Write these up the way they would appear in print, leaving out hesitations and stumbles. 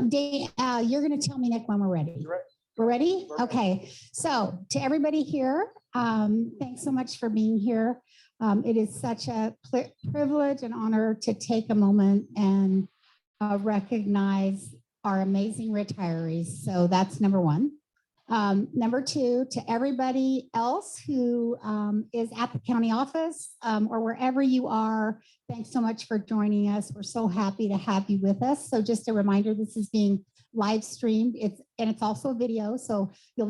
Dane, you're going to tell me, Nick, when we're ready. We're ready? Okay. So to everybody here, thanks so much for being here. It is such a privilege and honor to take a moment and recognize our amazing retirees. So that's number one. Number two, to everybody else who is at the county office or wherever you are, thanks so much for joining us. We're so happy to have you with us. So just a reminder, this is being live streamed. It's also a video, so it will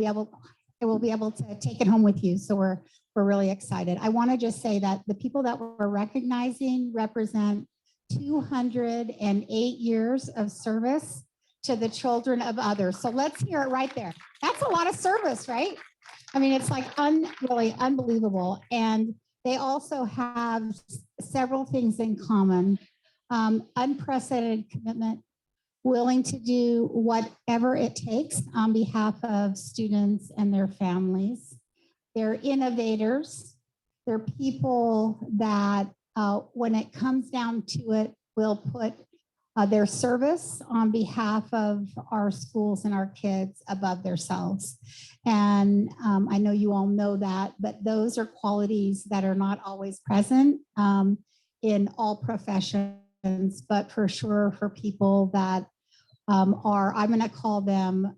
be able to take it home with you. So we're really excited. I want to just say that the people that we're recognizing represent 208 years of service to the children of others. So let's hear it right there. That's a lot of service, right? I mean, it's like really unbelievable. And they also have several things in common. Unprecedented commitment, willing to do whatever it takes on behalf of students and their families. They're innovators. They're people that when it comes down to it, will put their service on behalf of our schools and our kids above themselves. And I know you all know that, but those are qualities that are not always present in all professions, but for sure for people that are, I'm going to call them,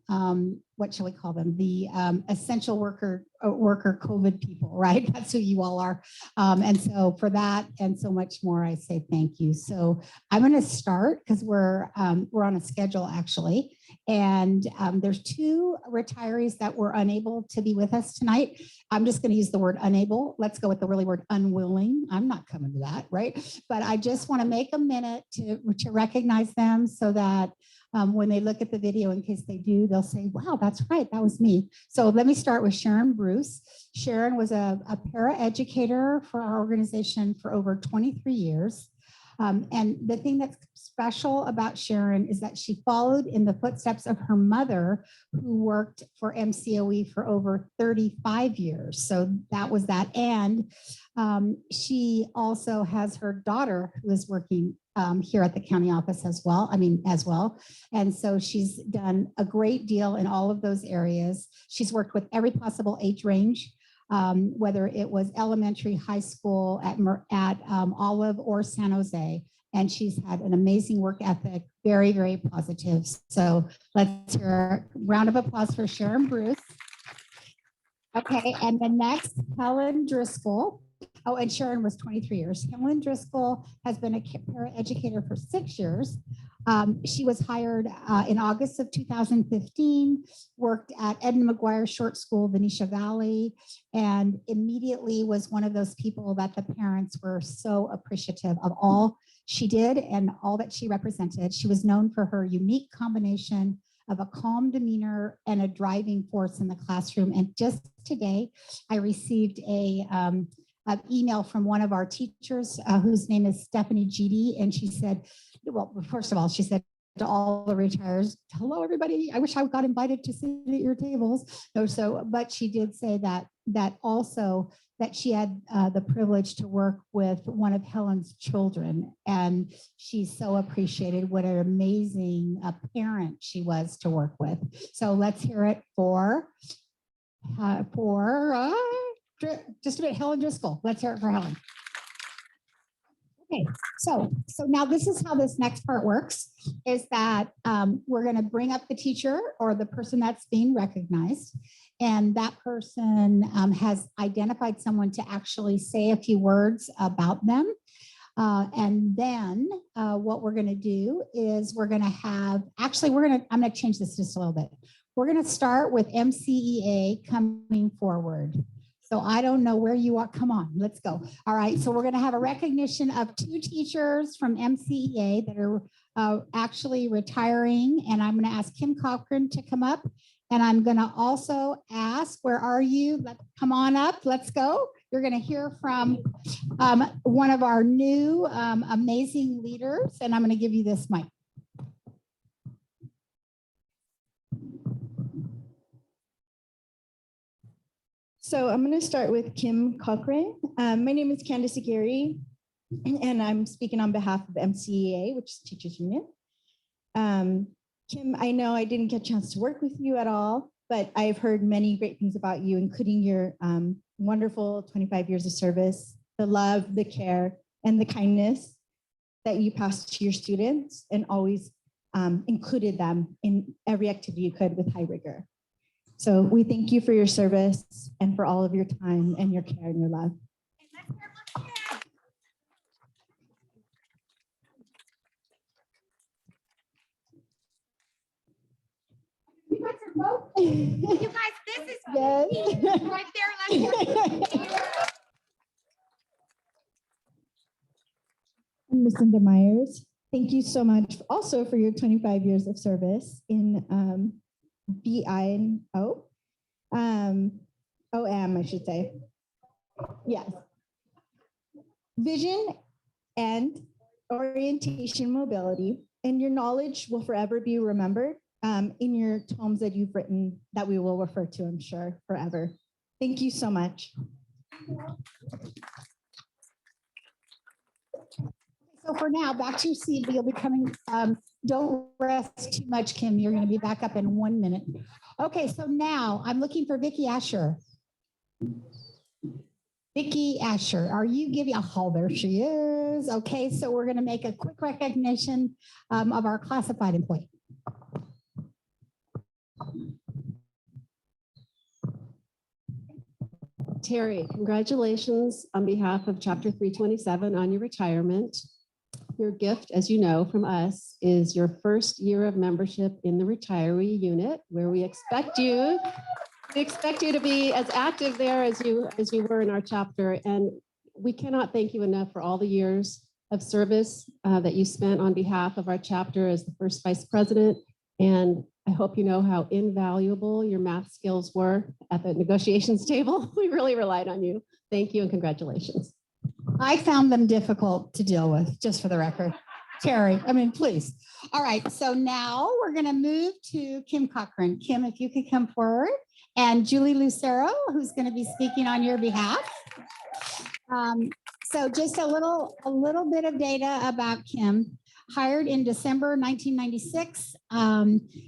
what shall we call them? The essential worker COVID people, right? That's who you all are. And so for that and so much more, I say thank you. So I'm going to start because we're on a schedule actually. And there's two retirees that were unable to be with us tonight. I'm just going to use the word unable. Let's go with the really word unwilling. I'm not coming to that, right? But I just want to make a minute to recognize them so that when they look at the video, in case they do, they'll say, wow, that's right, that was me. So let me start with Sharon Bruce. Sharon was a para-educator for our organization for over 23 years. And the thing that's special about Sharon is that she followed in the footsteps of her mother, who worked for MCOE for over 35 years. So that was that. And she also has her daughter who is working here at the county office as well. And so she's done a great deal in all of those areas. She's worked with every possible age range. Whether it was elementary, high school, at Olive or San Jose. And she's had an amazing work ethic, very, very positive. So let's hear a round of applause for Sharon Bruce. Okay, and the next, Helen Driscoll. Oh, and Sharon was 23 years. Helen Driscoll has been a paraeducator for 6 years. She was hired in August of 2015, worked at Edna McGuire Short School, Venetia Valley, and immediately was one of those people that the parents were so appreciative of all she did and all that she represented. She was known for her unique combination of a calm demeanor and a driving force in the classroom. And just today, I received an email from one of our teachers whose name is Stephanie GD, and she said, well, first of all, she said to all the retires, hello, everybody. I wish I got invited to sit at your tables. No, so, but she did say that also that she had the privilege to work with one of Helen's children, and she so appreciated what an amazing parent she was to work with. So let's hear it for just a bit, Helen Driscoll. Let's hear it for Helen. Okay, so now this is how this next part works, is that we're going to bring up the teacher or the person that's being recognized, and that person has identified someone to actually say a few words about them. And then what we're going to do is we're going to have, actually, I'm going to change this just a little bit. We're going to start with MCEA coming forward. So I don't know where you are. Come on, let's go. All right, so we're going to have a recognition of two teachers from MCEA that are actually retiring, and I'm going to ask Kim Cochran to come up. And I'm going to also ask, where are you? Come on up. Let's go. You're going to hear from one of our new amazing leaders, and I'm going to give you this mic. So I'm going to start with Kim Cochrane. My name is Candace Aguirre, and I'm speaking on behalf of MCEA, which is Teachers Union. Kim, I know I didn't get a chance to work with you at all, but I've heard many great things about you, including your wonderful 25 years of service, the love, the care, and the kindness that you passed to your students, and always included them in every activity you could with high rigor. So we thank you for your service and for all of your time and your care and your love. You guys, this is yes. right there. Ms. Linda Myers, thank you so much also for your 25 years of service in BIO, OM, I should say. Yes. Vision and orientation mobility, and your knowledge will forever be remembered in your tomes that you've written that we will refer to, I'm sure, forever. Thank you so much. So for now, back to your seat, but you'll be coming. Don't rest too much, Kim. You're going to be back up in 1 minute. Okay, so now I'm looking for Vicki Asher. Vicki Asher, are you giving? Oh, there she is. Okay, so we're going to make a quick recognition of our classified employee. Terry, congratulations on behalf of Chapter 327 on your retirement. Your gift, as you know from us, is your first year of membership in the retiree unit, where we expect you to be as active there as you were in our chapter. And we cannot thank you enough for all the years of service that you spent on behalf of our chapter as the first vice president. And I hope you know how invaluable your math skills were at the negotiations table. We really relied on you. Thank you and congratulations. I found them difficult to deal with, just for the record. Terry, I mean, please. All right, so now we're going to move to Kim Cochran. Kim, if you could come forward, and Julie Lucero, who's going to be speaking on your behalf. So just a little bit of data about Kim. Hired in December 1996.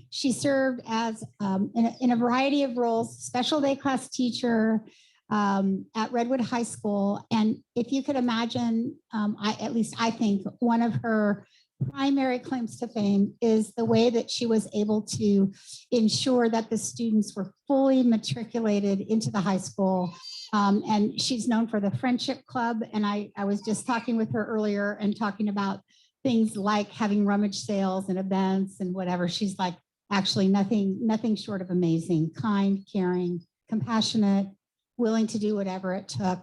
She served as in a variety of roles, special day class teacher at Redwood High School. And if you could imagine, at least I think one of her primary claims to fame is the way that she was able to ensure that the students were fully matriculated into the high school. And she's known for the Friendship Club. And I was just talking with her earlier and talking about things like having rummage sales and events and whatever. She's like actually nothing short of amazing, kind, caring, compassionate, willing to do whatever it took,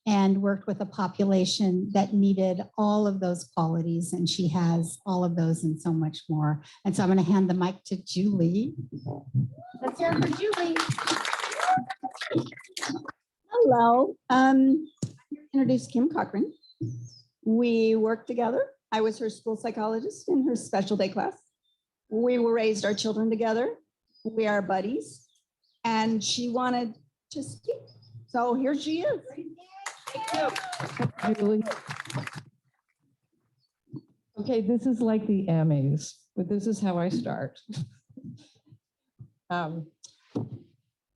and worked with a population that needed all of those qualities. And she has all of those and so much more. And so I'm going to hand the mic to Julie. Let's hear it for Julie. Hello. Introduce Kim Cochran. We worked together. I was her school psychologist in her special day class. We raised our children together. We are buddies. And she wanted to speak. So here she is. Thank you. Okay, this is like the Emmys, but this is how I start. I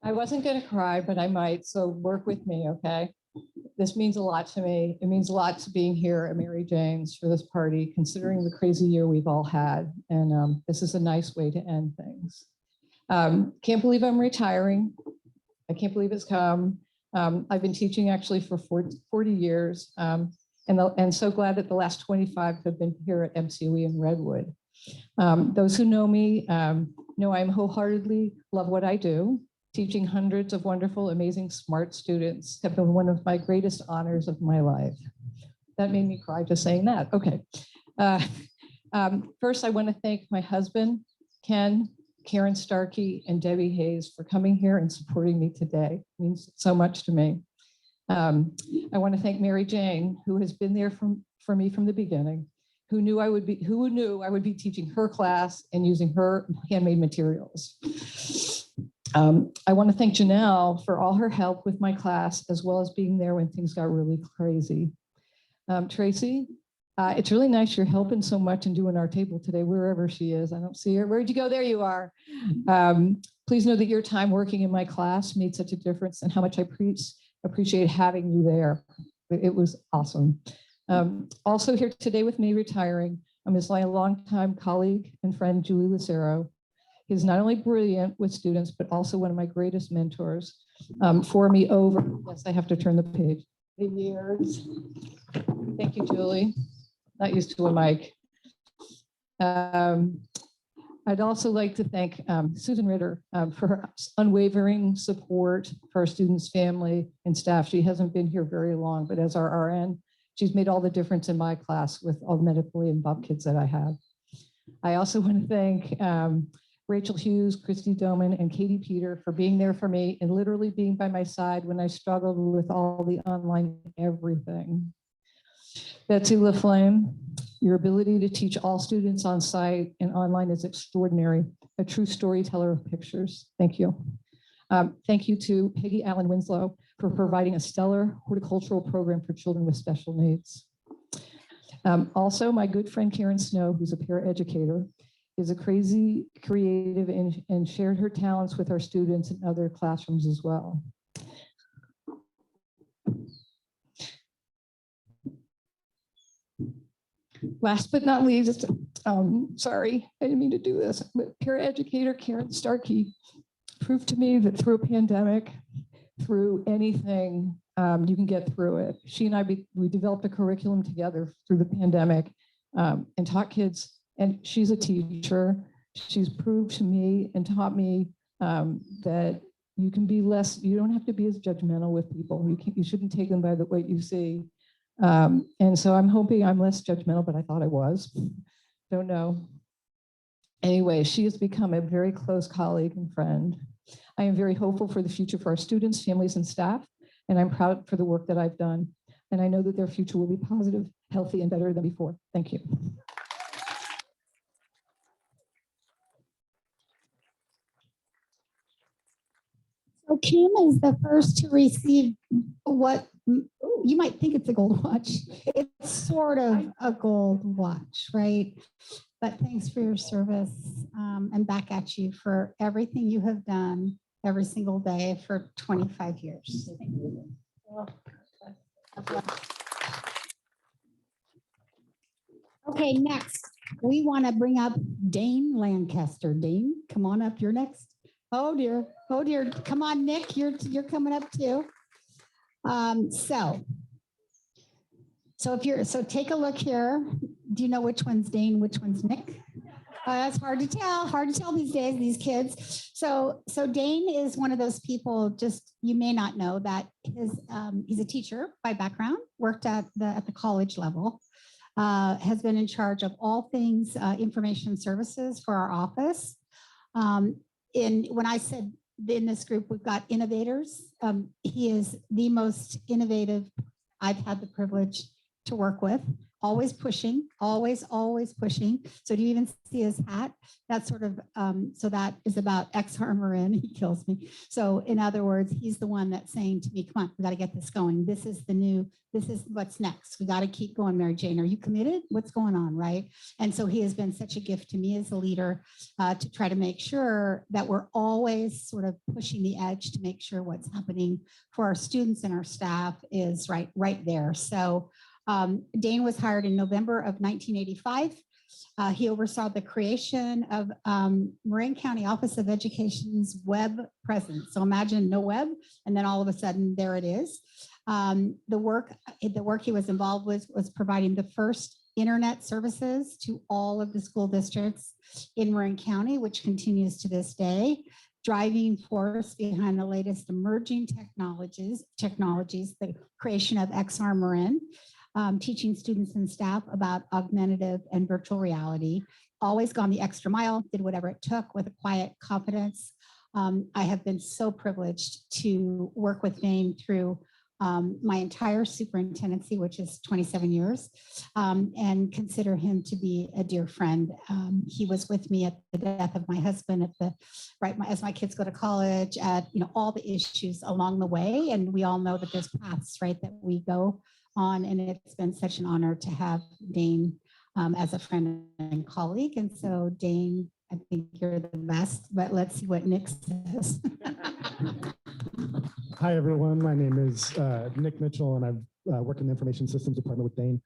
wasn't going to cry, but I might, so work with me, okay? This means a lot to me. It means a lot to being here at Mary Jane's for this party, considering the crazy year we've all had. And this is a nice way to end things. Can't believe I'm retiring. I can't believe it's come. I've been teaching actually for 40 years, and so glad that the last 25 have been here at MCOE in Redwood. Those who know me know I'm wholeheartedly love what I do. Teaching hundreds of wonderful, amazing, smart students have been one of my greatest honors of my life. That made me cry just saying that. Okay. First, I want to thank my husband, Ken, Karen Starkey, and Debbie Hayes for coming here and supporting me today. It means so much to me. I want to thank Mary Jane, who has been there for me from the beginning, who knew I would be teaching her class and using her handmade materials. I want to thank Janelle for all her help with my class, as well as being there when things got really crazy. Tracy, it's really nice you're helping so much and doing our table today, wherever she is. I don't see her. Where'd you go? There you are. Please know that your time working in my class made such a difference, and how much I appreciate having you there. It was awesome. Also here today with me retiring, is my longtime colleague and friend, Julie Lucero. He's not only brilliant with students, but also one of my greatest mentors for me over, yes, I have to turn the page, the years. Thank you, Julie. Not used to a mic. I'd also like to thank Susan Ritter for her unwavering support for our students, family, and staff. She hasn't been here very long, but as our RN, she's made all the difference in my class with all the medically involved kids that I have. I also want to thank Rachel Hughes, Christy Doman, and Katie Peter for being there for me and literally being by my side when I struggled with all the online everything. Betsy LaFlame, your ability to teach all students on site and online is extraordinary, a true storyteller of pictures. Thank you. Thank you to Peggy Allen Winslow for providing a stellar horticultural program for children with special needs. Also, my good friend Karen Snow, who's a paraeducator, is a crazy creative and shared her talents with our students in other classrooms as well. Last but not least, sorry, I didn't mean to do this, but paraeducator Karen Starkey proved to me that through a pandemic, through anything, you can get through it. She and I, we developed a curriculum together through the pandemic and taught kids, and she's a teacher. She's proved to me and taught me that you can be less, you don't have to be as judgmental with people. You shouldn't take them by what you see. And so I'm hoping I'm less judgmental, but I thought I was. Don't know. Anyway, she has become a very close colleague and friend. I am very hopeful for the future for our students, families, and staff, and I'm proud for the work that I've done. And I know that their future will be positive, healthy, and better than before. Thank you. So Kim is the first to receive what you might think it's a gold watch. It's sort of a gold watch, right? But thanks for your service and back at you for everything you have done every single day for 25 years. Thank you. Okay, next, we want to bring up Dane Lancaster. Dane, come on up. You're next. Oh dear. Oh dear. Come on, Nick. You're coming up too. So take a look here. Do you know which one's Dane, which one's Nick? That's hard to tell these days, these kids. So Dane is one of those people, just you may not know that he's a teacher by background, worked at the college level, has been in charge of all things information services for our office. When I said in this group, we've got innovators. He is the most innovative I've had the privilege to work with. Always pushing, always pushing. So do you even see his hat? That's sort of, so that is about ex-armorin. He kills me. So in other words, he's the one that's saying to me, come on, we got to get this going. This is what's next. We got to keep going, Mary Jane. Are you committed? What's going on, right? And so he has been such a gift to me as a leader to try to make sure that we're always sort of pushing the edge to make sure what's happening for our students and our staff is right there. So Dane was hired in November of 1985. He oversaw the creation of Marin County Office of Education's web presence. So imagine no web, and then all of a sudden there it is. The work he was involved with was providing the first internet services to all of the school districts in Marin County, which continues to this day. Driving force behind the latest emerging technologies, the creation of XR Marin. teaching students and staff about augmentative and virtual reality. Always gone the extra mile, did whatever it took with a quiet confidence. I have been so privileged to work with Dane through my entire superintendency, which is 27 years, and consider him to be a dear friend. He was with me at the death of my husband, at the as my kids go to college, at all the issues along the way, and we all know that there's paths that we go on, and it's been such an honor to have Dane as a friend and colleague. And so, Dane, I think you're the best, but let's see what Nick says. Hi, everyone. My name is Nick Mitchell, and I've worked in the Information Systems Department with Dane.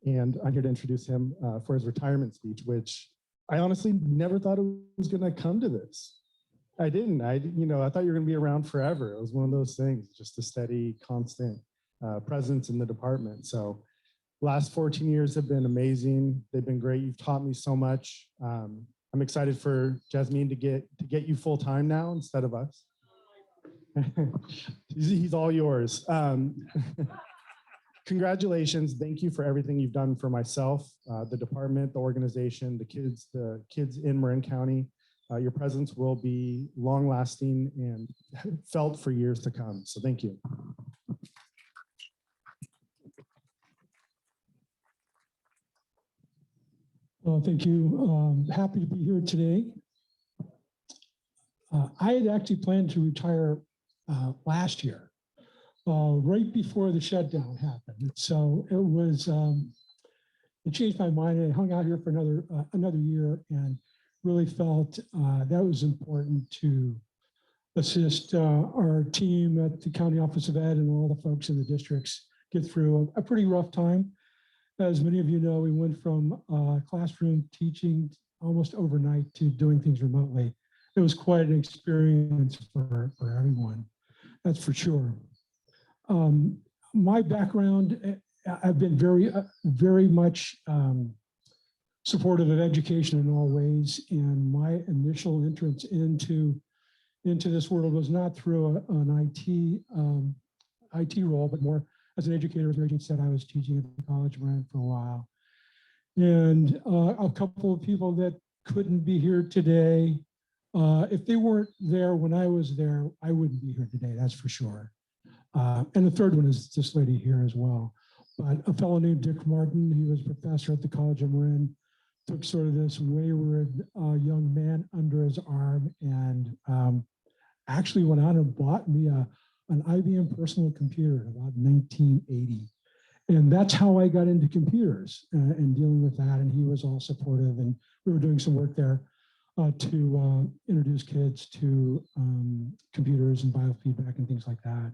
And I'm here to introduce him for his retirement speech, which I honestly never thought it was going to come to this. I didn't. I thought you were going to be around forever. It was one of those things, just a steady, constant presence in the department. So last 14 years have been amazing. They've been great. You've taught me so much. I'm excited for Jasmine to get you full time now instead of us. He's all yours. Congratulations. Thank you for everything you've done for myself, the department, the organization, the kids in Marin County. Your presence will be long lasting and felt for years to come. So thank you. Well, thank you. Happy to be here today. I had actually planned to retire last year, right before the shutdown happened. So it was, it changed my mind, and I hung out here for another year and really felt that was important to assist our team at the County Office of Ed and all the folks in the districts get through a pretty rough time. As many of you know, we went from classroom teaching almost overnight to doing things remotely. It was quite an experience for everyone, that's for sure. My background, I've been very much supportive of education in all ways, and my initial entrance into this world was not through an IT role, but more as an educator. As Reggie said, I was teaching at the College of Marin for a while. And a couple of people that couldn't be here today, if they weren't there when I was there, I wouldn't be here today, that's for sure. And the third one is this lady here as well. But a fellow named Dick Martin, he was a professor at the College of Marin, took sort of this wayward young man under his arm and actually went out and bought me an IBM personal computer in about 1980. And that's how I got into computers and dealing with that. And he was all supportive, and we were doing some work there to introduce kids to computers and biofeedback and things like that.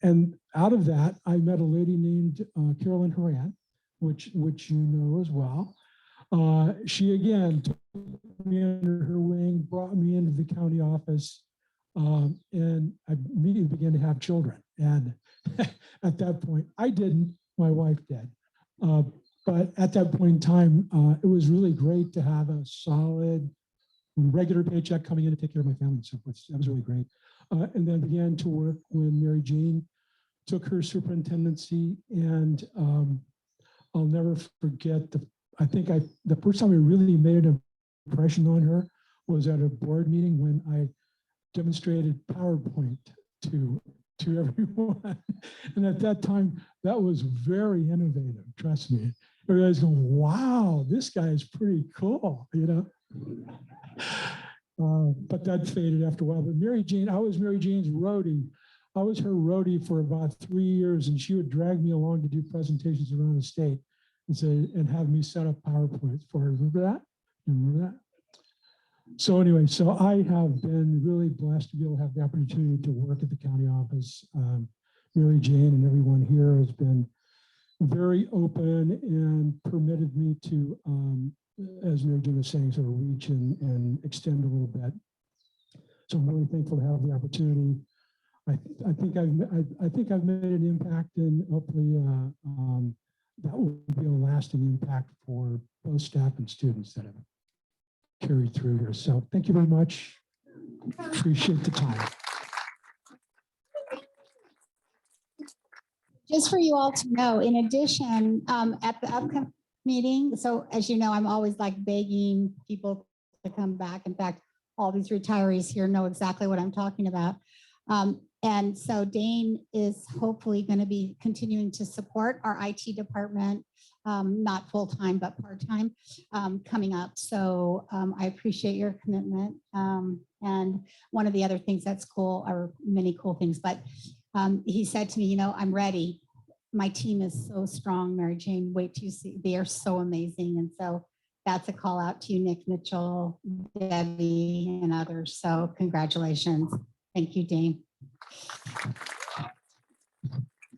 And out of that, I met a lady named Carolyn Horan, which you know as well. She again took me under her wing, brought me into the county office, and I immediately began to have children. And at that point, I didn't, my wife did. But at that point in time, it was really great to have a solid, regular paycheck coming in to take care of my family and so forth. That was really great. And then began to work when Mary Jane took her superintendency. And I'll never forget, the first time I really made an impression on her was at a board meeting when I demonstrated PowerPoint to everyone. And at that time, that was very innovative, trust me. Everybody's going, wow, this guy is pretty cool, but that faded after a while. But Mary Jane, I was Mary Jane's roadie. I was her roadie for about 3 years, and she would drag me along to do presentations around the state and have me set up PowerPoints for her. Remember that? You remember that? So anyway, so I have been really blessed to be able to have the opportunity to work at the county office. Mary Jane and everyone here has been very open and permitted me to, as Mary Jane was saying, sort of reach and extend a little bit. So I'm really thankful to have the opportunity. I think I've made an impact, and hopefully that will be a lasting impact for both staff and students that have carried through here. So thank you very much. Appreciate the time. just for you all to know, in addition, at the upcoming meeting, so as you know, I'm always like begging people to come back. In fact, all these retirees here know exactly what I'm talking about. And so Dane is hopefully going to be continuing to support our IT department, not full-time, but part-time, coming up. So I appreciate your commitment. And one of the other things that's cool, or many cool things, but he said to me, you know, I'm ready. My team is so strong, Mary Jane. Wait till you see, they are so amazing. And so that's a call out to you, Nick Mitchell, Debbie, and others. So congratulations. Thank you, Dane.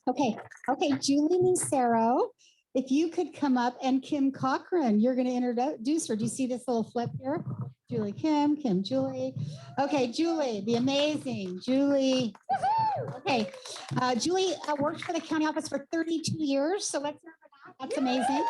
Okay, Julie Lucero, if you could come up, and Kim Cochran, you're going to introduce her. Do you see this little flip here? Julie, Kim, Julie. Okay, Julie, the amazing Julie. Okay, Julie worked for the county office for 32 years, so let's hear her now. That's amazing.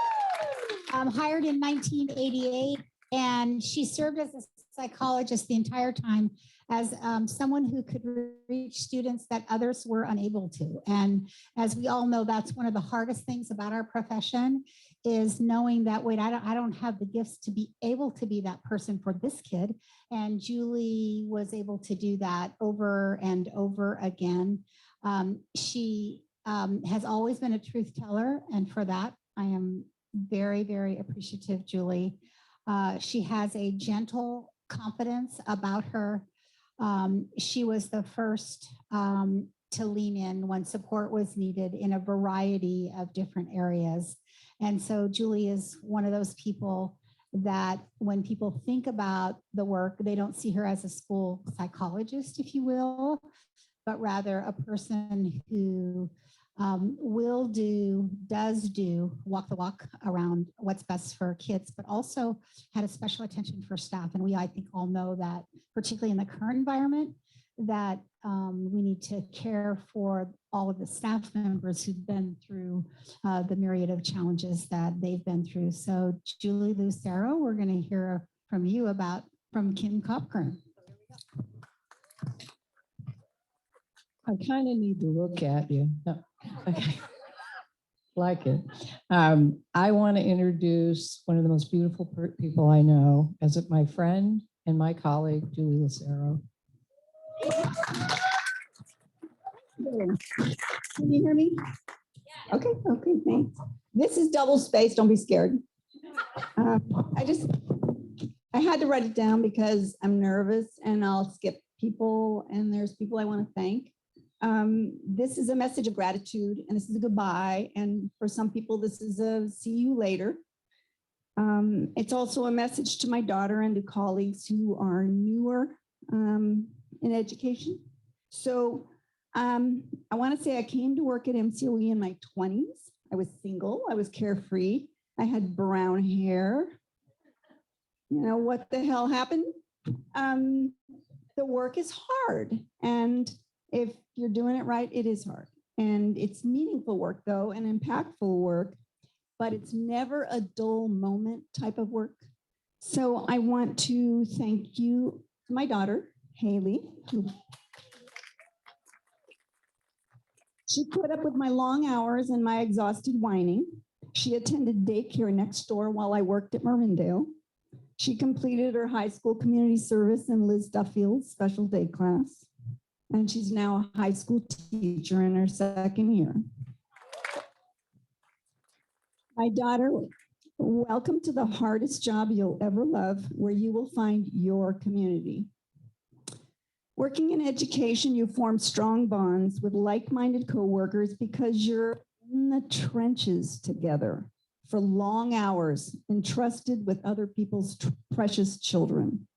Hired in 1988, and she served as a psychologist the entire time as someone who could reach students that others were unable to. And as we all know, that's one of the hardest things about our profession, is knowing that, wait, I don't have the gifts to be able to be that person for this kid. And Julie was able to do that over and over again. She has always been a truth teller, and for that, I am very, very appreciative, Julie. She has a gentle confidence about her. She was the first to lean in when support was needed in a variety of different areas. And so Julie is one of those people that when people think about the work, they don't see her as a school psychologist, if you will, but rather a person who does walk the walk around what's best for kids, but also had a special attention for staff. And we, I think, all know that, particularly in the current environment, that we need to care for all of the staff members who've been through the myriad of challenges that they've been through. So Julie Lucero, we're going to hear from you from Kim Cochran. I kind of need to look at you. No. Okay. Like it. I want to introduce one of the most beautiful people I know, as my friend and my colleague, Julie Lucero. Can you hear me? Okay, thanks. This is double spaced, don't be scared. I had to write it down because I'm nervous and I'll skip people, and there's people I want to thank. This is a message of gratitude, and this is a goodbye. And for some people, this is a see you later. It's also a message to my daughter and to colleagues who are newer in education. So I want to say I came to work at MCOE in my 20s. I was single, I was carefree, I had brown hair. You know, what the hell happened? The work is hard, and if you're doing it right, it is hard. And it's meaningful work, though, and impactful work, but it's never a dull moment type of work. So I want to thank you, my daughter, Haley, who she put up with my long hours and my exhausted whining. She attended daycare next door while I worked at Marindale. She completed her high school community service in Liz Duffield's special day class. And she's now a high school teacher in her second year. My daughter, welcome to the hardest job you'll ever love, where you will find your community. Working in education, you form strong bonds with like-minded coworkers because you're in the trenches together for long hours, entrusted with other people's precious children.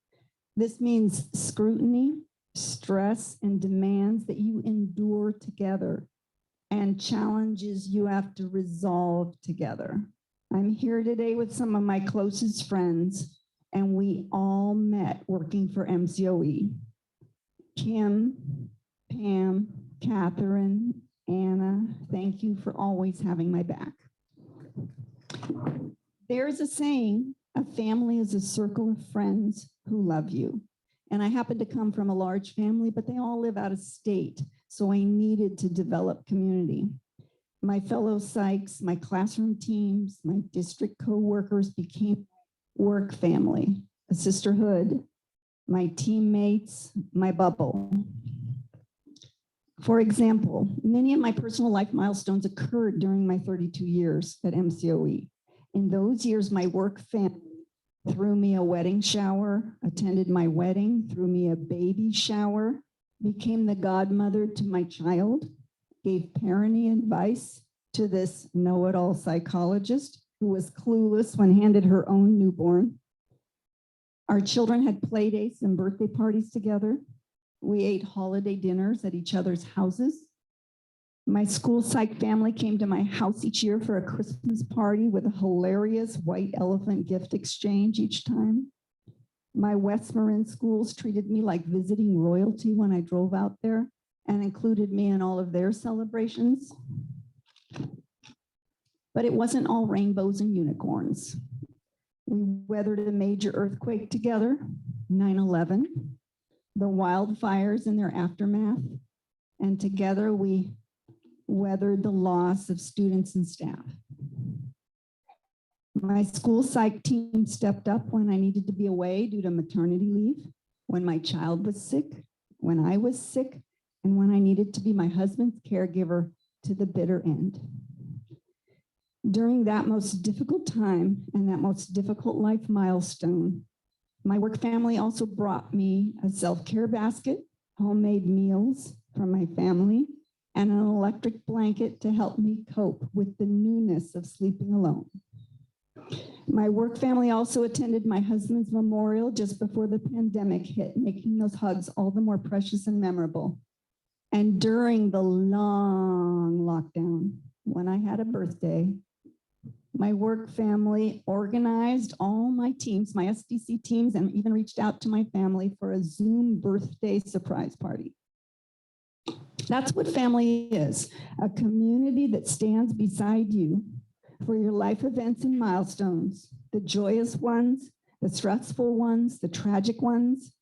This means scrutiny, stress, and demands that you endure together, and challenges you have to resolve together. I'm here today with some of my closest friends, and we all met working for MCOE. Kim, Pam, Catherine, Anna, thank you for always having my back. There's a saying, a family is a circle of friends who love you. And I happen to come from a large family, but they all live out of state. So I needed to develop community. My fellow psychs, my classroom teams, my district co-workers became work family, a sisterhood, my teammates, my bubble. For example, many of my personal life milestones occurred during my 32 years at MCOE. In those years, my work family threw me a wedding shower, attended my wedding, threw me a baby shower, became the godmother to my child, gave parenting advice to this know-it-all psychologist who was clueless when handed her own newborn. Our children had play dates and birthday parties together. We ate holiday dinners at each other's houses. My school psych family came to my house each year for a Christmas party with a hilarious white elephant gift exchange each time. My West Marin schools treated me like visiting royalty when I drove out there and included me in all of their celebrations. But it wasn't all rainbows and unicorns. We weathered a major earthquake together, 9/11, the wildfires and their aftermath, and together we weathered the loss of students and staff. My school psych team stepped up when I needed to be away due to maternity leave, when my child was sick, when I was sick, and when I needed to be my husband's caregiver to the bitter end. During that most difficult time and that most difficult life milestone, my work family also brought me a self-care basket, homemade meals from my family, and an electric blanket to help me cope with the newness of sleeping alone. My work family also attended my husband's memorial just before the pandemic hit, making those hugs all the more precious and memorable. And during the long lockdown, when I had a birthday, my work family organized all my teams, my SDC teams, and even reached out to my family for a Zoom birthday surprise party. That's what family is, a community that stands beside you for your life events and milestones, the joyous ones, the stressful ones, the tragic ones.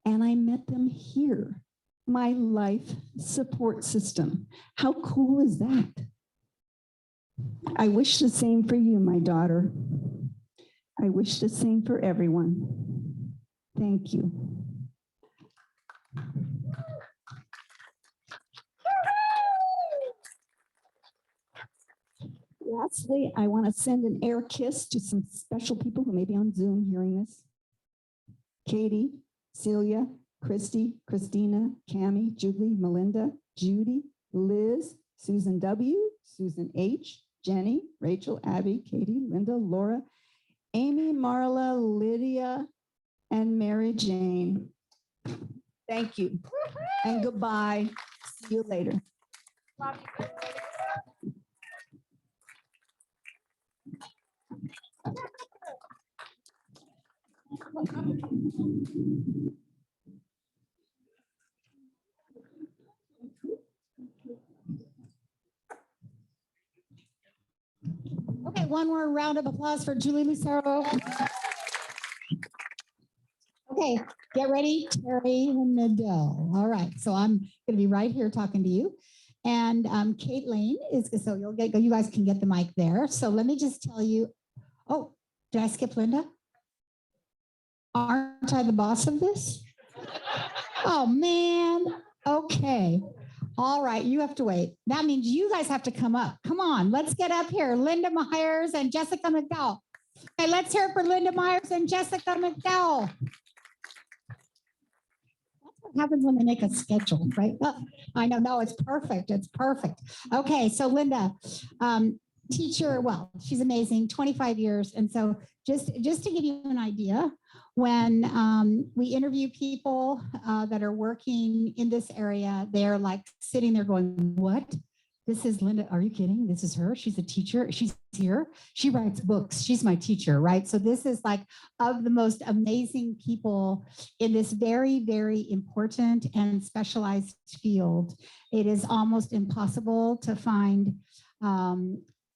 And I met them here, my life support system. How cool is that? I wish the same for you, my daughter. I wish the same for everyone. Thank you. Lastly, I want to send an air kiss to some special people who may be on Zoom hearing this. Katie, Celia, Christy, Christina, Cammie, Julie, Melinda, Judy, Liz, Susan W., Susan H., Jenny, Rachel, Abby, Katie, Linda, Laura, Amy, Marla, Lydia, and Mary Jane. Thank you and goodbye. See you later. Okay, one more round of applause for Julie Lucero. Okay, get ready, Terry and Nadel. All right, so I'm going to be right here talking to you. And Kate Lane is, so you guys can get the mic there. So let me just tell you, oh, did I skip Linda? Aren't I the boss of this? Oh, man. Okay. All right, you have to wait. That means you guys have to come up. Come on, let's get up here. Linda Myers and Jessica Mcdowell. Okay, let's hear it for Linda Myers and Jessica McDowell. That's what happens when they make a schedule, right? Oh, I know, no, it's perfect. It's perfect. Okay, so Linda, teacher, well, she's amazing, 25 years. And so just to give you an idea, when we interview people that are working in this area, they're like sitting there going, what? This is Linda, are you kidding? This is her, she's a teacher, she's here, she writes books, she's my teacher, right? So this is like of the most amazing people in this very, very important and specialized field. It is almost impossible to find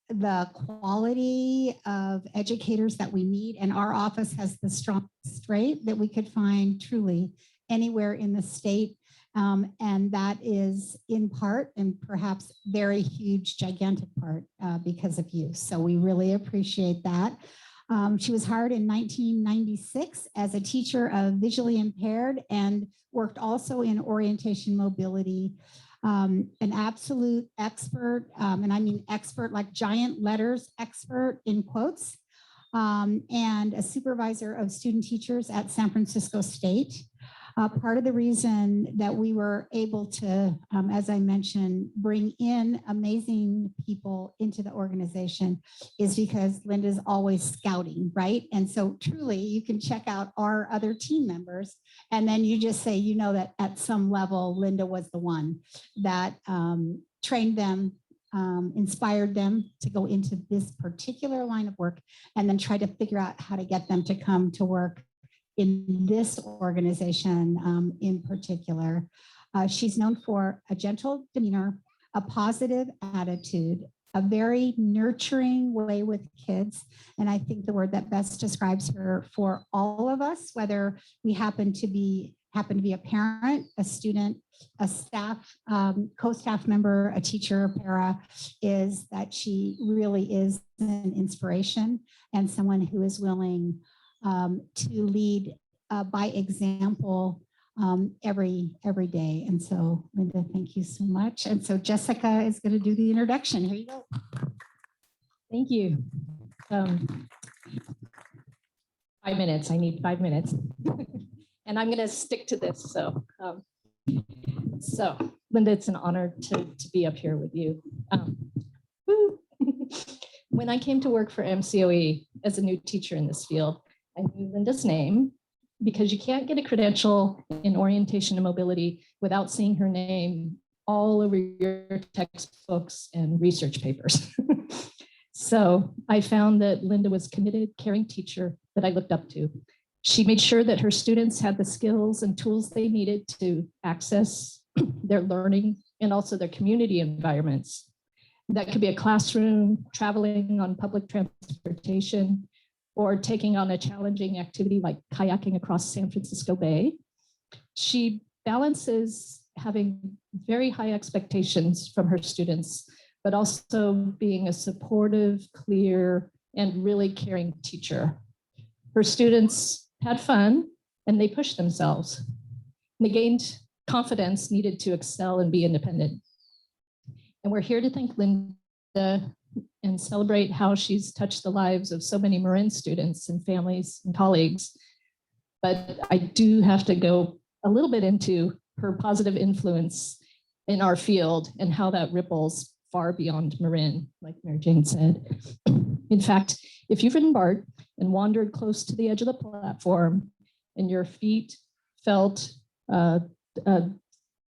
the quality of educators that we need, and our office has the strongest rate that we could find truly anywhere in the state. And that is in part and perhaps very huge, gigantic part because of you. So we really appreciate that. She was hired in 1996 as a teacher of visually impaired and worked also in orientation mobility. An absolute expert, and I mean expert like giant letters, expert in quotes, and a supervisor of student teachers at San Francisco State. Part of the reason that we were able to, as I mentioned, bring in amazing people into the organization is because Linda's always scouting, right? And so truly you can check out our other team members and then you just say, you know, that at some level, Linda was the one that trained them, inspired them to go into this particular line of work and then try to figure out how to get them to come to work in this organization in particular. She's known for a gentle demeanor, a positive attitude, a very nurturing way with kids. And I think the word that best describes her for all of us, whether we happen to be a parent, a student, a staff, co-staff member, a teacher, a para, is that she really is an inspiration and someone who is willing to lead by example every day. And so, Linda, thank you so much. And so Jessica is going to do the introduction. Here you go. Thank you. 5 minutes. I need 5 minutes. And I'm going to stick to this. So, Linda, it's an honor to be up here with you. When I came to work for MCOE as a new teacher in this field, I knew Linda's name because you can't get a credential in orientation and mobility without seeing her name all over your textbooks and research papers. So I found that Linda was a committed, caring teacher that I looked up to. She made sure that her students had the skills and tools they needed to access their learning and also their community environments. That could be a classroom, traveling on public transportation, or taking on a challenging activity like kayaking across San Francisco Bay. She balances having very high expectations from her students, but also being a supportive, clear, and really caring teacher. Her students had fun and they pushed themselves. They gained confidence needed to excel and be independent. And we're here to thank Linda and celebrate how she's touched the lives of so many Marin students and families and colleagues. But I do have to go a little bit into her positive influence in our field and how that ripples far beyond Marin, like Mary Jane said. In fact, if you've ridden BART and wandered close to the edge of the platform and your feet felt a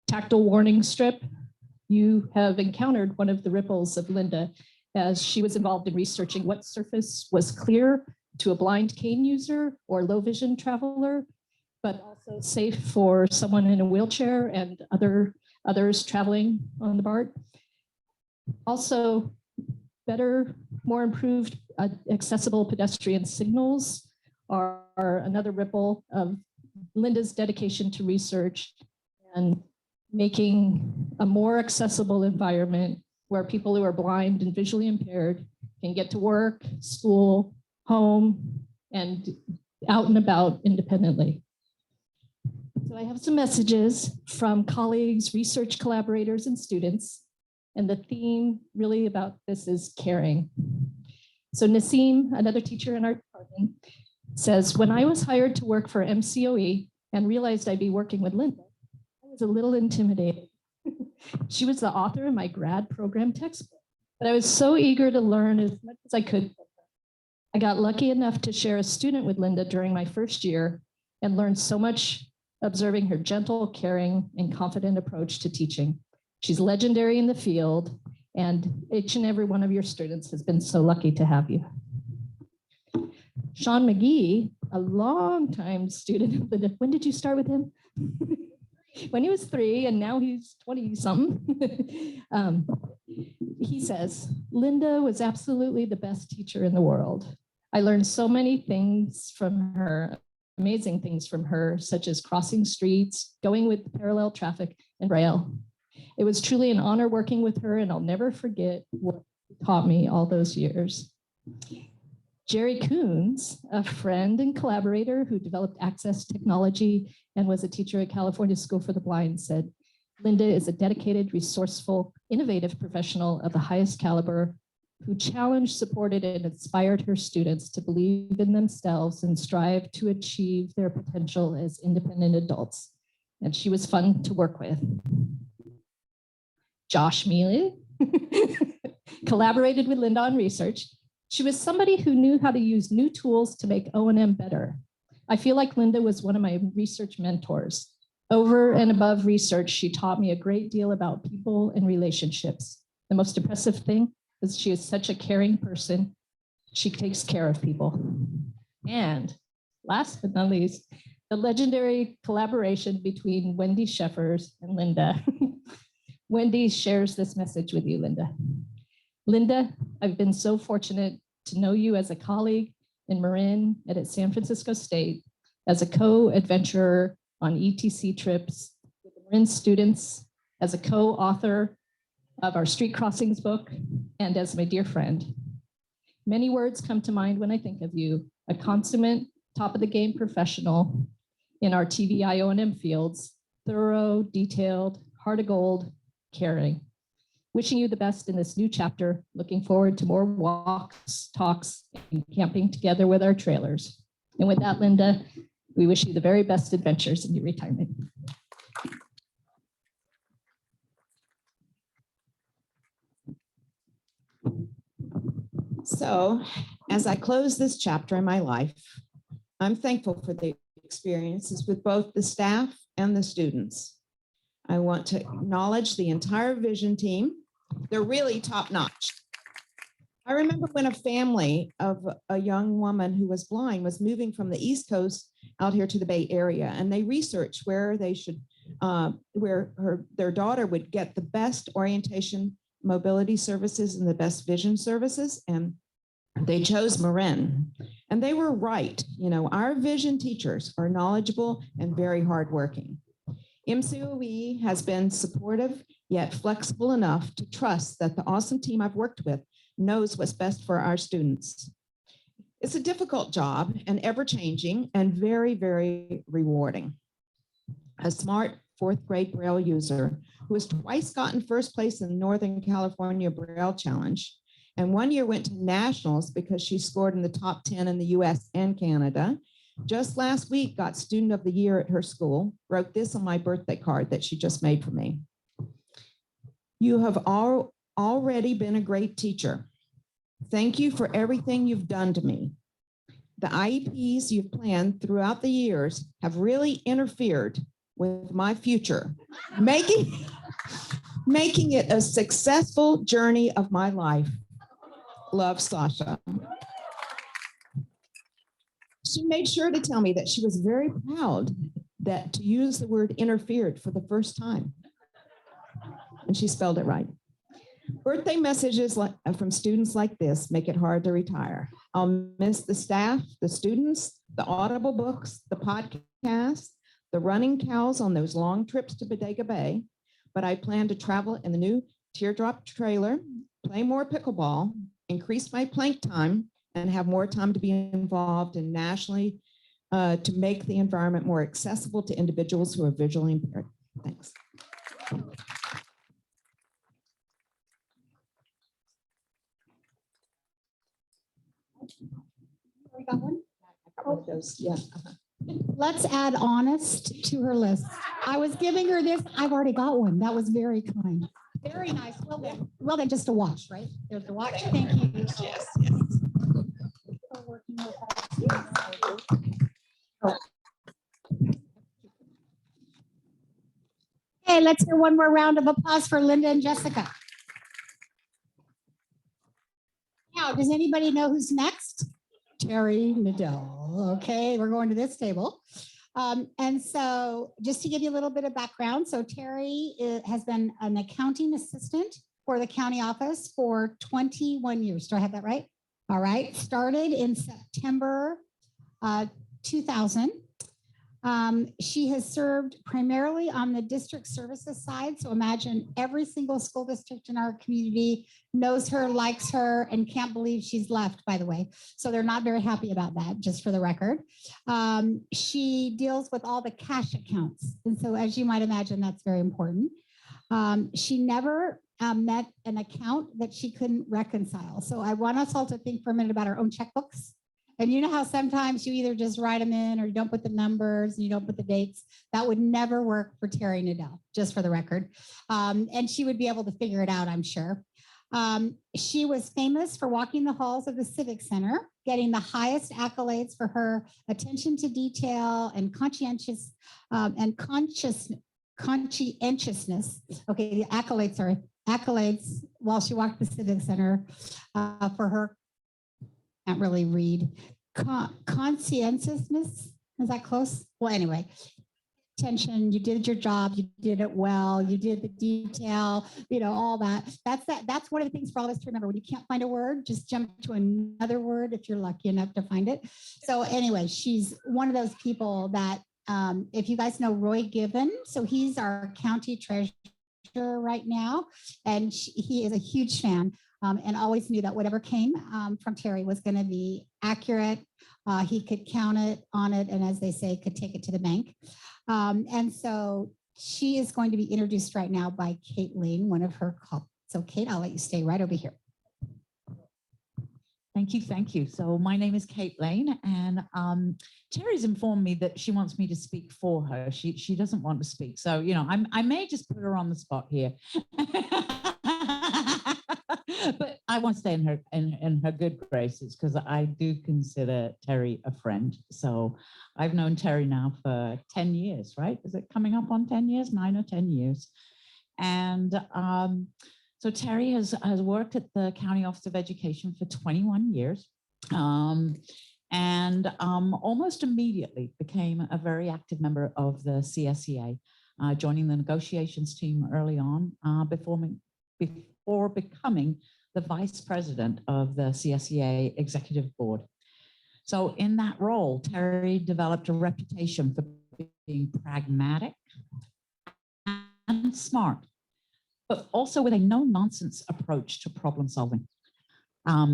tactile warning strip, you have encountered one of the ripples of Linda as she was involved in researching what surface was clear to a blind cane user or low vision traveler, but also safe for someone in a wheelchair and others traveling on the BART. Also, better, more improved accessible pedestrian signals are another ripple of Linda's dedication to research and making a more accessible environment where people who are blind and visually impaired can get to work, school, home, and out and about independently. So I have some messages from colleagues, research collaborators, and students. And the theme really about this is caring. So Nasim, another teacher in our department, says, when I was hired to work for MCOE and realized I'd be working with Linda, I was a little intimidated. She was the author of my grad program textbook, but I was so eager to learn as much as I could. I got lucky enough to share a student with Linda during my first year and learned so much observing her gentle, caring, and confident approach to teaching. She's legendary in the field, and each and every one of your students has been so lucky to have you. Sean Mcgee, a longtime student of Linda. When did you start with him? When he was 3, and now he's 20-something. He says, Linda was absolutely the best teacher in the world. I learned so many things from her amazing things from her, such as crossing streets, going with parallel traffic, and braille. It was truly an honor working with her, and I'll never forget what she taught me all those years. Jerry Coons, a friend and collaborator who developed access technology and was a teacher at California School for the Blind, said, Linda is a dedicated, resourceful, innovative professional of the highest caliber who challenged, supported, and inspired her students to believe in themselves and strive to achieve their potential as independent adults. And she was fun to work with. Josh Mealy collaborated with Linda on research. She was somebody who knew how to use new tools to make O&M better. I feel like Linda was one of my research mentors. Over and above research, she taught me a great deal about people and relationships. The most impressive thing is she is such a caring person. She takes care of people. And last but not least, the legendary collaboration between Wendy Sheffers and Linda. Wendy shares this message with you, Linda. Linda, I've been so fortunate to know you as a colleague in Marin and at San Francisco State, as a co-adventurer on ETC trips with the Marin students, as a co-author of our Street Crossings book, and as my dear friend. Many words come to mind when I think of you, a consummate, top of the game professional in our TVI O&M fields, thorough, detailed, heart of gold, caring. Wishing you the best in this new chapter. Looking forward to more walks, talks, and camping together with our trailers. And with that, Linda, we wish you the very best adventures in your retirement. So, as I close this chapter in my life, I'm thankful for the experiences with both the staff and the students. I want to acknowledge the entire vision team. They're really top notch. I remember when a family of a young woman who was blind was moving from the East Coast out here to the Bay Area, and they researched where they should, their daughter would get the best orientation mobility services and the best vision services, and they chose Marin. And they were right. You know, our vision teachers are knowledgeable and very hardworking. MCOE has been supportive yet flexible enough to trust that the awesome team I've worked with knows what's best for our students. It's a difficult job and ever-changing and very, very rewarding. A smart fourth grade Braille user who has twice gotten first place in the Northern California Braille Challenge, and one year went to nationals because she scored in the top 10 in the US and Canada. Just last week got Student of the Year at her school, wrote this on my birthday card that she just made for me. You have already been a great teacher. Thank you for everything you've done to me. The IEPs you've planned throughout the years have really interfered with my future, making it a successful journey of my life. Love, Sasha. She made sure to tell me that she was very proud that to use the word interfered for the first time. And she spelled it right. Birthday messages from students like this make it hard to retire. I'll miss the staff, the students, the audible books, the podcasts, the running cows on those long trips to Bodega Bay, but I plan to travel in the new teardrop trailer, play more pickleball, increase my plank time, and have more time to be involved in nationally to make the environment more accessible to individuals who are visually impaired. Thanks. We got one? Yeah. Let's add honest to her list. I was giving her this. I've already got one. That was very kind. Very nice. Well then, just a watch, right? There's the watch. Thank you. Yes, yes. Hey, let's hear one more round of applause for Linda and Jessica. Now, does anybody know who's next? Terry Nadel. Okay, we're going to this table. And so just to give you a little bit of background, so Terry has been an accounting assistant for the county office for 21 years. Do I have that right? All right. Started in September 2000 She has served primarily on the district services side. So imagine every single school district in our community knows her, likes her, and can't believe she's left, by the way. So they're not very happy about that, just for the record. She deals with all the cash accounts. And so as you might imagine, that's very important. She never met an account that she couldn't reconcile. So I want us all to think for a minute about our own checkbooks. And you know how sometimes you either just write them in or you don't put the numbers and you don't put the dates. That would never work for Terry Nadel, just for the record. And she would be able to figure it out, I'm sure. She was famous for walking the halls of the Civic Center, getting the highest accolades for her attention to detail and conscientiousness. Okay, the accolades while she walked the Civic Center for her, can't really read, conscientiousness. Is that close? Well, anyway, attention, you did your job, you did it well, you did the detail, you know, all that. That's one of the things for all of us to remember. When you can't find a word, just jump to another word if you're lucky enough to find it. So anyway, she's one of those people that, if you guys know Roy Given, so he's our county treasurer right now, and he is a huge fan. And always knew that whatever came from Terry was going to be accurate. He could count it on it, and as they say, could take it to the bank. And so she is going to be introduced right now by Kate Lane, one of her colleagues. So Kate, I'll let you stay right over here. Thank you, thank you. So my name is Kate Lane, and Terry's informed me that she wants me to speak for her. She doesn't want to speak, so you know I may just put her on the spot here. But I want to stay in her good graces because I do consider Terry a friend. So I've known Terry now for 10 years, right? Is it coming up on 10 years, 9 or 10 years? And so Terry has worked at the County Office of Education for 21 years. And almost immediately became a very active member of the CSEA, joining the negotiations team early on before becoming the vice president of the CSEA executive board. So in that role, Terry developed a reputation for being pragmatic and smart, but also with a no-nonsense approach to problem solving.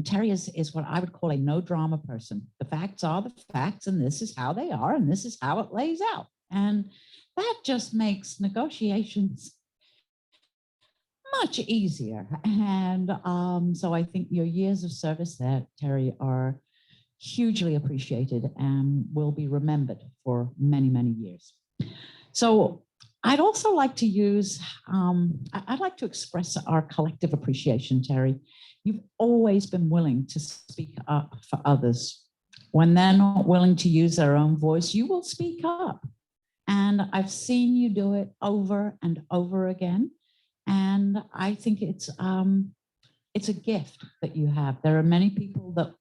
Terry is what I would call a no-drama person. The facts are the facts, and this is how they are, and this is how it lays out. And that just makes negotiations much easier. And so I think your years of service there, Terry, are hugely appreciated and will be remembered for many, many years. So I'd also like to I'd like to express our collective appreciation, Terry. You've always been willing to speak up for others. When they're not willing to use their own voice, you will speak up. And I've seen you do it over and over again. And I think it's a gift that you have. There are many people that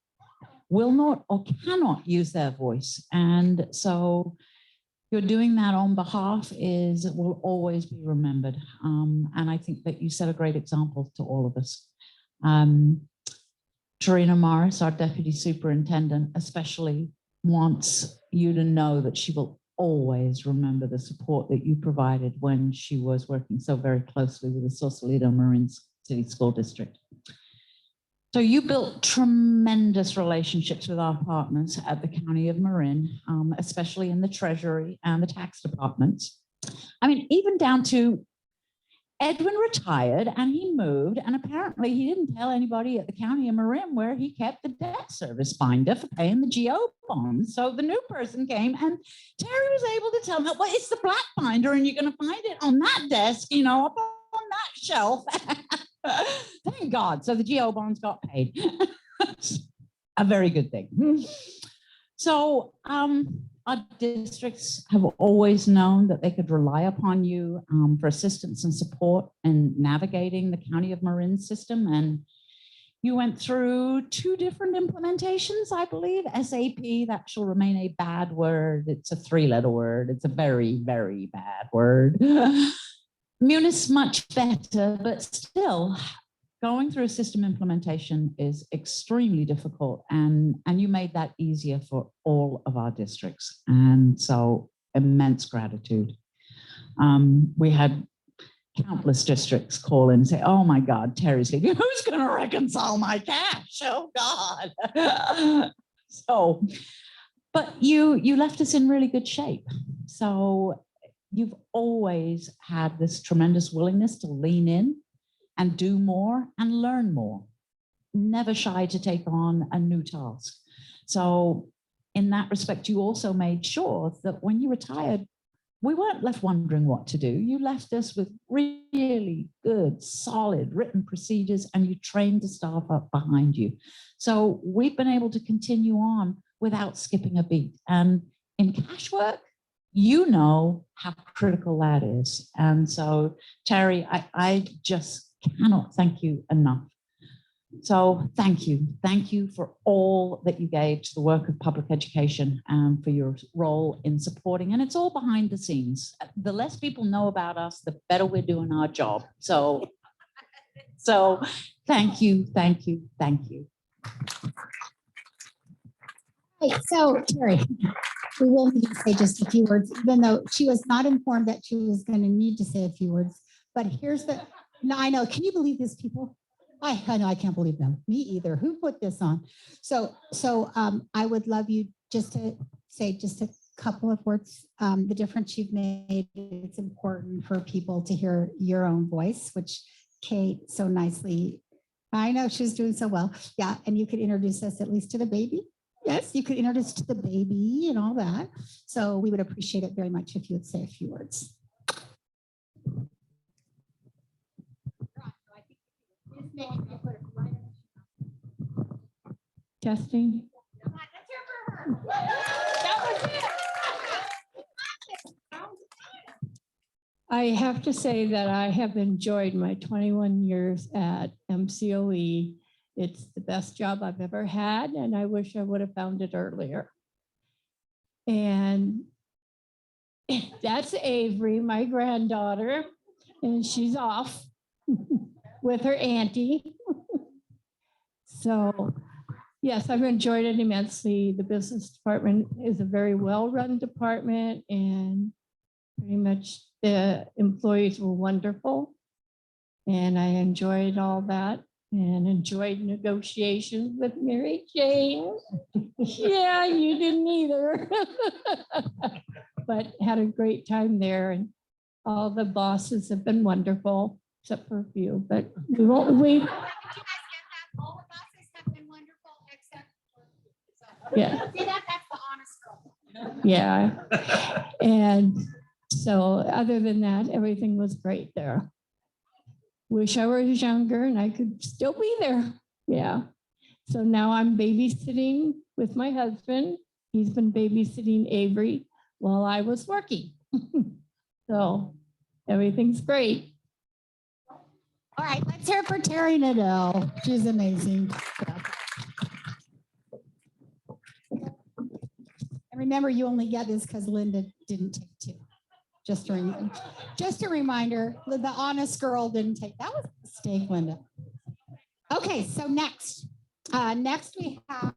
will not or cannot use their voice. And so you're doing that on behalf will always be remembered. And I think that you set a great example to all of us. Tarina Morris, our deputy superintendent, especially wants you to know that she will always remember the support that you provided when she was working so very closely with the Sausalito Marin City School District. So you built tremendous relationships with our partners at the County of Marin, especially in the Treasury and the tax departments. I mean, even down to Edwin retired and he moved, and apparently he didn't tell anybody at the County of Marin where he kept the debt service binder for paying the GO bonds. So the new person came and Terry was able to tell him, well, it's the black binder and you're going to find it on that desk, you know, up on that shelf. Thank God. So the GO bonds got paid. A very good thing. So our districts have always known that they could rely upon you for assistance and support in navigating the County of Marin system. And you went through 2 different implementations, I believe. SAP, that shall remain a bad word. It's a 3-letter word. It's a very, very bad word. Munis, much better, but still, going through a system implementation is extremely difficult, and you made that easier for all of our districts. And so immense gratitude. We had countless districts call in and say, oh my God, Terry's leaving. Who's going to reconcile my cash? Oh God. So, but you left us in really good shape. So you've always had this tremendous willingness to lean in and do more and learn more. Never shy to take on a new task. So in that respect, you also made sure that when you retired, we weren't left wondering what to do. You left us with really good, solid written procedures, and you trained the staff up behind you. So we've been able to continue on without skipping a beat. And in cash work, you know how critical that is. And so, Terry, I just cannot thank you enough. So thank you. Thank you for all that you gave to the work of public education and for your role in supporting. And it's all behind the scenes. The less people know about us, the better we're doing our job. So thank you, thank you, thank you. Hey, so Terry, we will need to say just a few words, even though she was not informed that she was going to need to say a few words. But here's the, no, I know, can you believe these people? I know, I can't believe them. Me either. Who put this on? So I would love you just to say just a couple of words, the difference you've made. It's important for people to hear your own voice, which Kate so nicely, I know she's doing so well. Yeah, and you could introduce us at least to the baby. Yes, you could introduce to the baby and all that. So we would appreciate it very much if you would say a few words. Testing. I have to say that I have enjoyed my 21 years at MCOE. It's the best job I've ever had, and I wish I would have found it earlier. And that's Avery, my granddaughter, and she's off with her auntie. So yes, I've enjoyed it immensely. The business department is a very well-run department, and pretty much the employees were wonderful. And I enjoyed all that and enjoyed negotiations with Mary Jane. Yeah, you didn't either. But had a great time there, and all the bosses have been wonderful, except for a few, but we won't wait. All the bosses have been wonderful, except for Yeah. See that? That's the honest girl. Yeah. And so other than that, everything was great there. Wish I was younger and I could still be there. Yeah. So now I'm babysitting with my husband. He's been babysitting Avery while I was working. So everything's great. All right, let's hear it for Terry Nadel. She's amazing. And remember, you only get this because Linda didn't take two. Just a reminder, the honest girl didn't take, that was a mistake, Linda. Okay, so next we have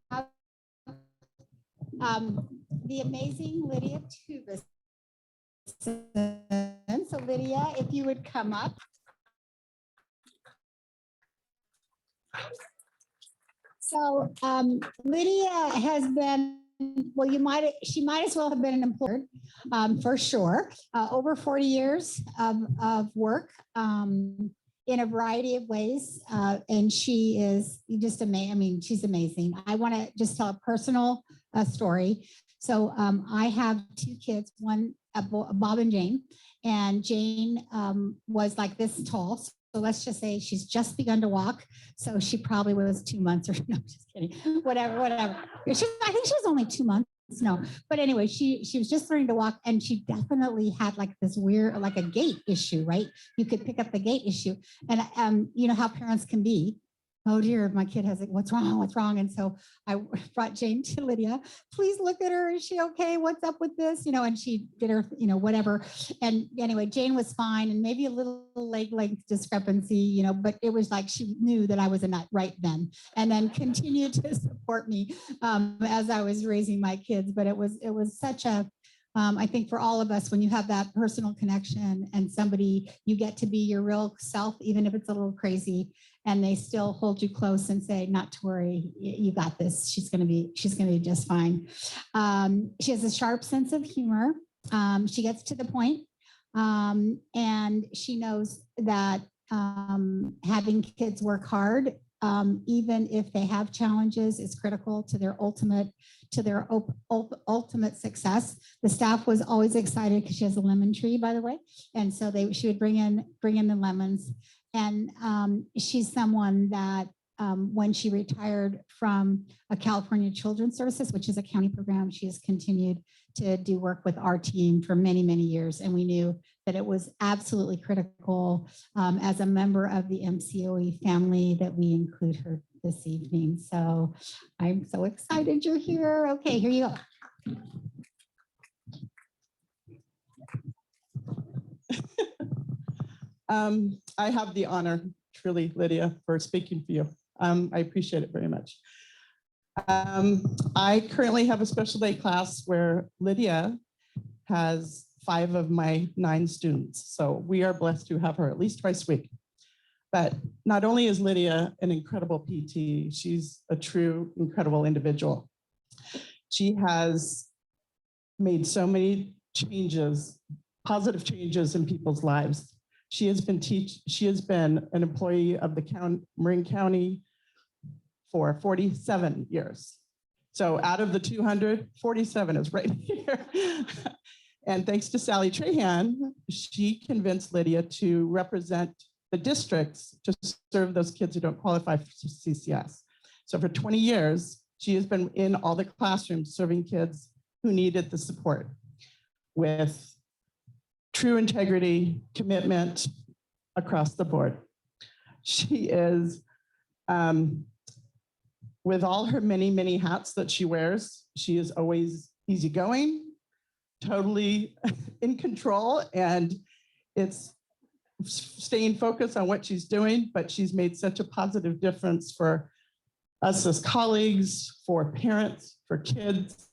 the amazing Lydia Tubis. So Lydia, if you would come up. So Lydia has been, well, she might as well have been an employer for sure. Over 40 years of work in a variety of ways. And she is just amazing. I mean, she's amazing. I want to just tell a personal story. So I have two kids, one, Bob and Jane. And Jane was like this tall. So let's just say she's just begun to walk. So she probably was 2 months or no, just kidding. Whatever. I think she was only 2 months. No, but anyway, she was just learning to walk, and she definitely had like this weird, like a gait issue, right? You could pick up the gait issue, and you know how parents can be. Oh dear, my kid has it. What's wrong? What's wrong? And so I brought Jane to Lydia. Please look at her. Is she okay? What's up with this? You know, and she did her, you know, whatever. And anyway, Jane was fine, and maybe a little leg length discrepancy, you know, but it was like she knew that I was a nut right then, and then continued to support me as I was raising my kids. But it was such a I think for all of us, when you have that personal connection and somebody, you get to be your real self, even if it's a little crazy, and they still hold you close and say, not to worry, you got this. She's going to be just fine. She has a sharp sense of humor. She gets to the point, and she knows that having kids work hard, even if they have challenges, is critical to their ultimate success. The staff was always excited because she has a lemon tree, by the way, and so she would bring in the lemons. And she's someone that when she retired from a California Children's Services, which is a county program, she has continued to do work with our team for many, many years. And we knew that it was absolutely critical as a member of the MCOE family that we include her this evening. So I'm so excited you're here. Okay, here you go. I have the honor, truly, Lydia, for speaking for you. I appreciate it very much. I currently have a special day class where Lydia has 5 of my 9 students. So we are blessed to have her at least twice a week. But not only is Lydia an incredible PT, she's a true incredible individual. She has made so many changes, positive changes in people's lives. She has been an employee of the Marin County for 47 years. So out of the 200, 47 is right here. And thanks to Sally Trahan, she convinced Lydia to represent the districts to serve those kids who don't qualify for CCS. So for 20 years, she has been in all the classrooms serving kids who needed the support with true integrity, commitment across the board. She is, with all her many, many hats that she wears, she is always easygoing, totally in control, and it's staying focused on what she's doing, but she's made such a positive difference for us as colleagues, for parents, for kids,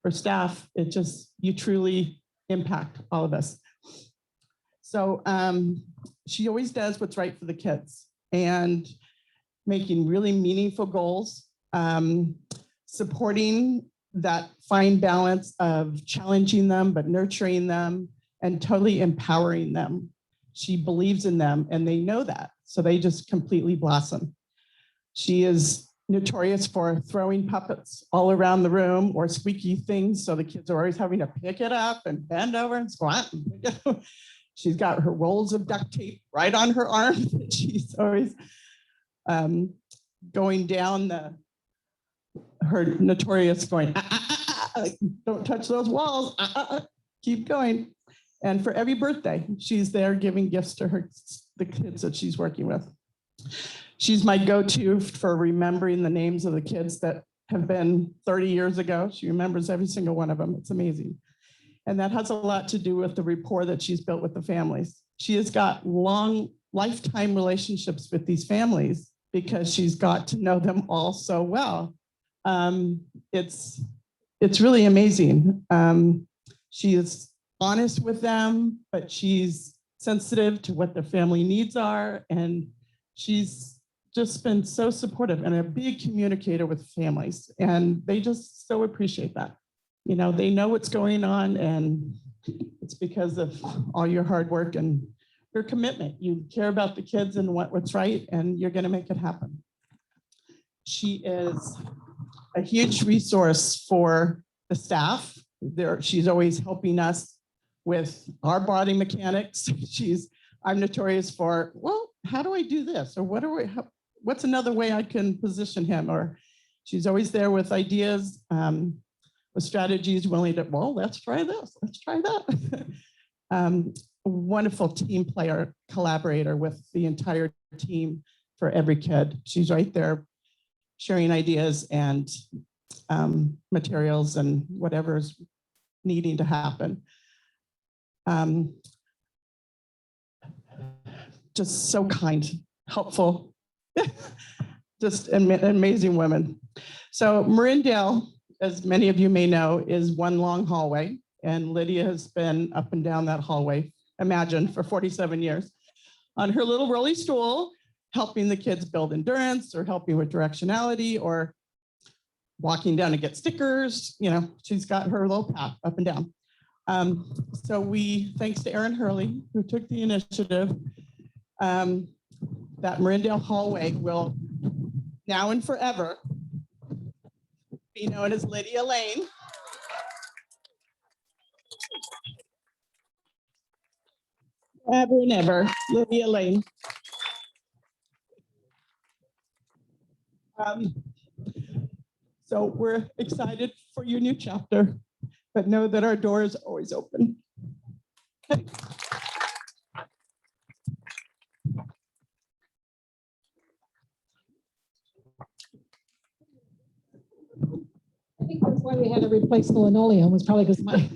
for staff. It just, you truly impact all of us. So she always does what's right for the kids and making really meaningful goals, supporting that fine balance of challenging them, but nurturing them and totally empowering them. She believes in them and they know that. So they just completely blossom. She is notorious for throwing puppets all around the room or squeaky things. So the kids are always having to pick it up and bend over and squat. She's got her rolls of duct tape right on her arm. She's always going down her notorious going, don't touch those walls, keep going. And for every birthday, she's there giving gifts to the kids that she's working with. She's my go-to for remembering the names of the kids that have been 30 years ago. She remembers every single one of them. It's amazing. And that has a lot to do with the rapport that she's built with the families. She has got long lifetime relationships with these families because she's got to know them all so well. It's really amazing. She is honest with them, but she's sensitive to what their family needs are. And she's just been so supportive and a big communicator with families. And they just so appreciate that. You know, they know what's going on and it's because of all your hard work and your commitment. You care about the kids and what's right, and you're going to make it happen. She is a huge resource for the staff. She's always helping us with our body mechanics. I'm notorious for, well, how do I do this? Or what's another way I can position him? Or she's always there with ideas, with strategies, willing to, well, let's try this, let's try that. Wonderful team player, collaborator with the entire team for every kid. She's right there sharing ideas and materials and whatever's needing to happen. Just so kind, helpful, just an amazing woman. So Marindale, as many of you may know, is one long hallway. And Lydia has been up and down that hallway, imagine, for 47 years on her little rolly stool, helping the kids build endurance or helping with directionality or walking down to get stickers. You know, she's got her little path up and down. So thanks to Erin Hurley, who took the initiative, that Marindale hallway will now and forever be known as Lydia Lane. Forever and ever, Lydia Lane. So we're excited for your new chapter, but know that our door is always open. Okay. I think that's why we had to replace the linoleum, was probably because my.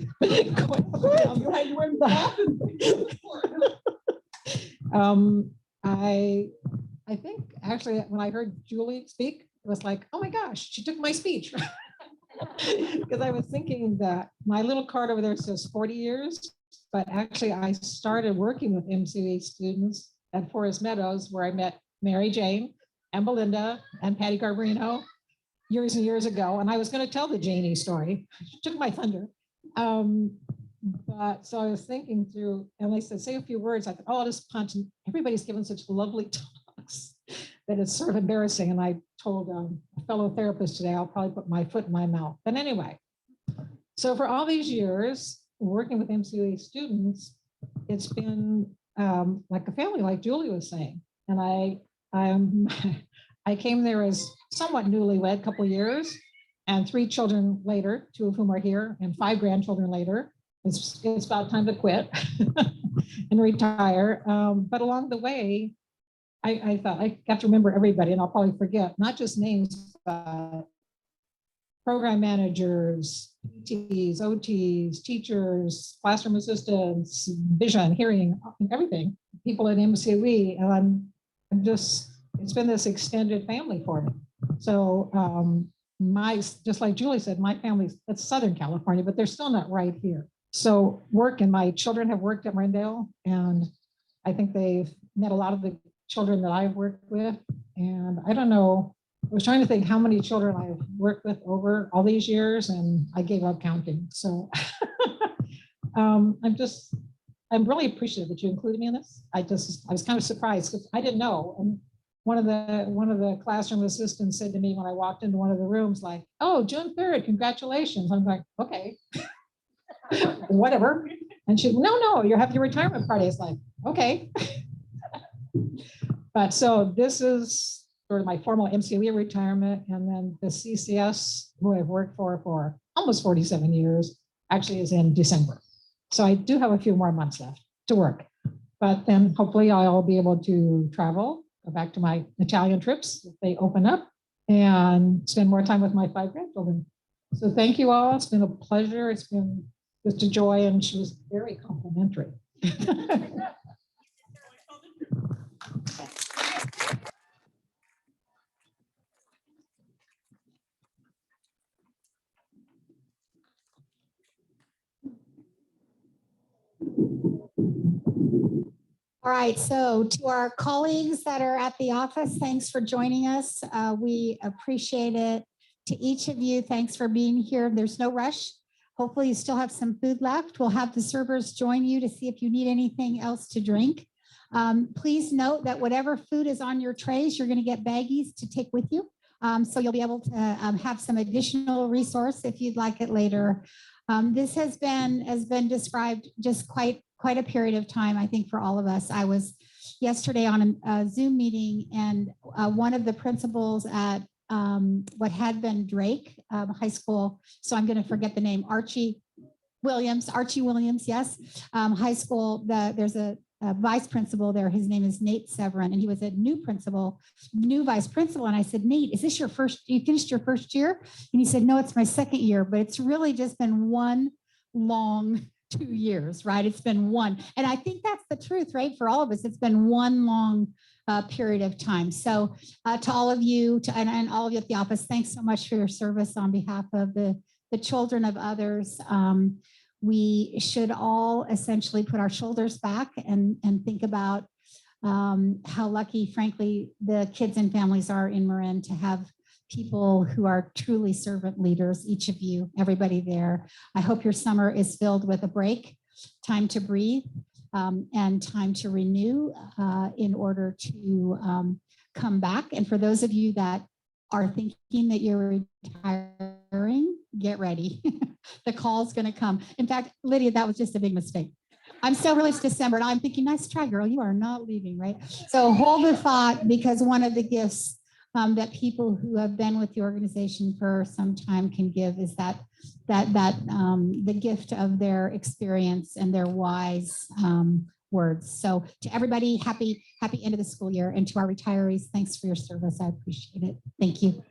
I think actually when I heard Julie speak, it was like, oh my gosh, she took my speech. Because I was thinking that my little card over there says 40 years, but actually I started working with MCA students at Forest Meadows, where I met Mary Jane and Belinda and Patty Garbarino years and years ago. And I was going to tell the Janie story. She took my thunder. But so I was thinking through, and they said, say a few words. I thought, oh, I'll just punch. And everybody's given such lovely talks that it's sort of embarrassing. And I told a fellow therapist today, I'll probably put my foot in my mouth. But anyway, so for all these years working with MCA students, it's been like a family, like Julie was saying. And I came there as somewhat newlywed, a couple of years, and 3 children later, 2 of whom are here, and 5 grandchildren later. It's about time to quit and retire. But along the way, I thought I have to remember everybody, and I'll probably forget, not just names, but program managers, PTs, OTs, teachers, classroom assistants, vision, hearing, everything, people at MCWE. And I'm just, it's been this extended family for me. So just like Julie said, my family's, it's Southern California, but they're still not right here. So my children have worked at Marindale, and I think they've met a lot of the children that I've worked with. And I don't know, I was trying to think how many children I've worked with over all these years, and I gave up counting. So I'm really appreciative that you included me in this. I was kind of surprised because I didn't know. And one of the classroom assistants said to me when I walked into one of the rooms, like, oh, June 3rd, congratulations. I'm like, okay, whatever. And she, no, you're having your retirement party. It's like, okay. But so this is sort of my formal MCWE retirement. And then the CCS, who I've worked for almost 47 years, actually is in December. So I do have a few more months left to work. But then hopefully I'll be able to travel, go back to my Italian trips if they open up, and spend more time with my 5 grandchildren. So thank you all. It's been a pleasure. It's been just a joy, and she was very complimentary. All right, so to our colleagues that are at the office, thanks for joining us. We appreciate it. To each of you, thanks for being here. There's no rush. Hopefully you still have some food left. We'll have the servers join you to see if you need anything else to drink. Please note that whatever food is on your trays, you're going to get baggies to take with you. So you'll be able to have some additional resource if you'd like it later. This has been described just quite a period of time, I think, for all of us. I was yesterday on a Zoom meeting, and one of the principals at what had been Drake High School, so I'm going to forget the name, Archie Williams, yes, high school. There's a vice principal there. His name is Nate Severin, and he was a new vice principal. And I said, Nate, is this you finished your first year? And he said, no, it's my second year, but it's really just been one long 2 years, right? It's been one. And I think that's the truth, right? For all of us, it's been one long period of time. So to all of you and all of you at the office, thanks so much for your service on behalf of the children of others. we should all essentially put our shoulders back and think about how lucky, frankly, the kids and families are in Marin to have people who are truly servant leaders, each of you, everybody there. I hope your summer is filled with a break, time to breathe, and time to renew in order to come back. And for those of you that are thinking that you're retiring, get ready. The call's going to come. In fact, Lydia, that was just a big mistake. I'm still really, it's December, and I'm thinking, nice try, girl. You are not leaving, right? So hold the thought, because one of the gifts that people who have been with the organization for some time can give is that the gift of their experience and their wise words. So to everybody, happy end of the school year, and to our retirees, thanks for your service. I appreciate it. Thank you.